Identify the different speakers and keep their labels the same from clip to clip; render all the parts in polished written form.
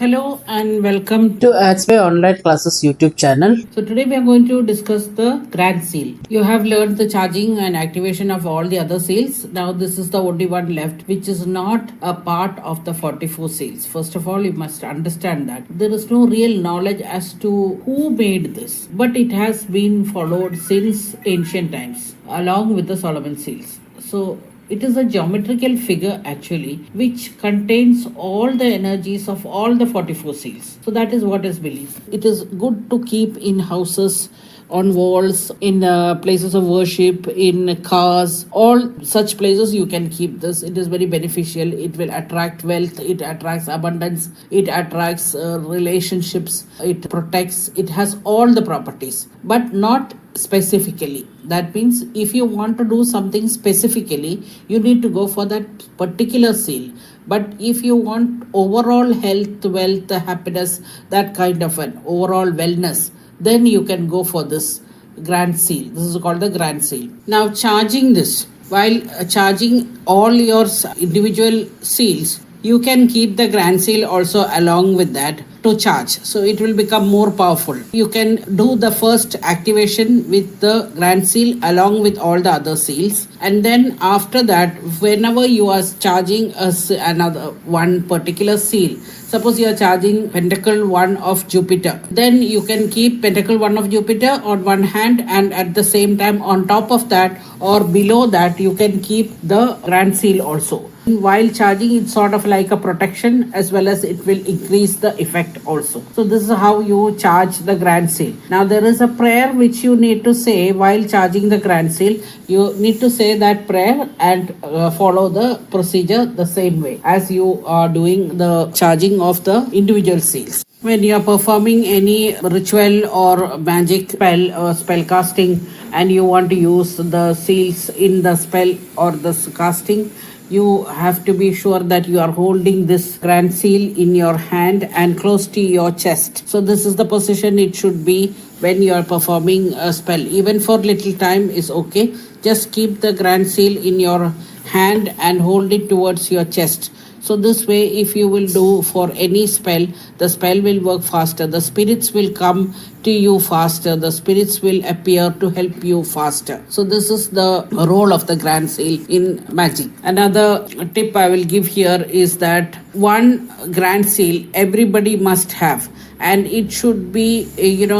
Speaker 1: Hello and welcome
Speaker 2: to AtsBay Online Classes YouTube channel.
Speaker 1: So today we are going to discuss the Grand Seal. You have learned the charging and activation of all the other seals. Now this is the only one left which is not a part of the 44 seals. First of all, you must understand that there is no real knowledge as to who made this, but it has been followed since ancient times along with the Solomon seals. So it is a geometrical figure actually which contains all the energies of all the 44 seals. So that is what is believed. It is good to keep in houses, on walls, in places of worship, in cars, all such places you can keep this. It is very beneficial. It will attract wealth, it attracts abundance, it attracts relationships, it protects, it has all the properties, but not specifically. That means if you want to do something specifically, you need to go for that particular seal. But if you want overall health, wealth, happiness, that kind of an overall wellness, then you can go for this Grand Seal. This is called the Grand Seal. Now charging this, while charging all your individual seals, you can keep the Grand Seal also along with that to charge. So it will become more powerful. You can do the first activation with the Grand Seal along with all the other seals. And then after that, whenever you are charging another one particular seal, suppose you are charging Pentacle 1 of Jupiter, then you can keep Pentacle 1 of Jupiter on one hand, and at the same time on top of that or below that you can keep the Grand Seal also. While charging, it's sort of like a protection as well as it will increase the effect also. So this is how you charge the Grand Seal. Now there is a prayer which you need to say while charging the Grand Seal. You need to say that prayer and follow the procedure the same way as you are doing the charging of the individual seals. When you are performing any ritual or magic spell or spell casting and you want to use the seals in the spell or the casting, you have to be sure that you are holding this Grand Seal in your hand and close to your chest. So this is the position it should be when you are performing a spell. Even for little time is okay. Just keep the Grand Seal in your hand and hold it towards your chest. So this way, if you will do for any spell, the spell will work faster. The spirits will come to you faster. The spirits will appear to help you faster. So this is the role of the Grand Seal in magic. Another tip I will give here is that one Grand Seal everybody must have, and it should be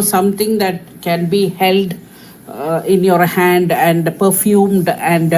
Speaker 1: something that can be held in your hand and perfumed and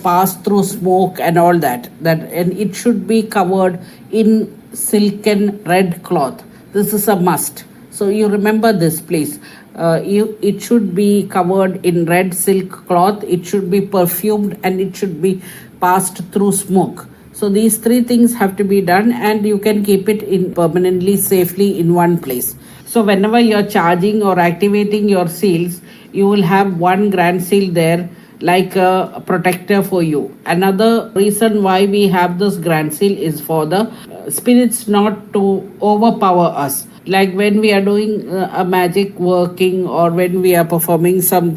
Speaker 1: pass through smoke and all that and it should be covered in silken red cloth. This is a must. So you remember this, please. It should be covered in red silk cloth, it should be perfumed, and it should be passed through smoke. So these three things have to be done, and you can keep it in permanently safely in one place. So whenever you are charging or activating your seals, you will have one Grand Seal there like a protector for you. Another reason why we have this Grand Seal is for the spirits not to overpower us. Like when we are doing a magic working or when we are performing some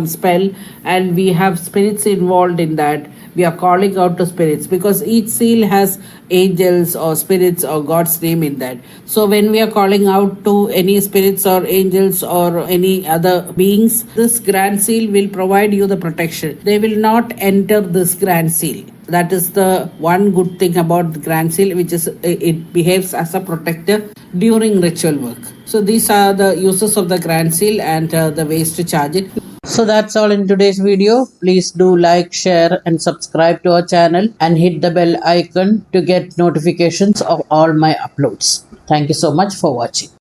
Speaker 1: spell and we have spirits involved in that, we are calling out to spirits because each seal has angels or spirits or God's name in that. So when we are calling out to any spirits or angels or any other beings, this Grand Seal will provide you the protection. They will not enter this Grand Seal. That is the one good thing about the Grand Seal, which is it behaves as a protector during ritual work. So these are the uses of the Grand Seal and the ways to charge it.
Speaker 2: So that's all in today's video. Please do like, share and subscribe to our channel and hit the bell icon to get notifications of all my uploads. Thank you so much for watching.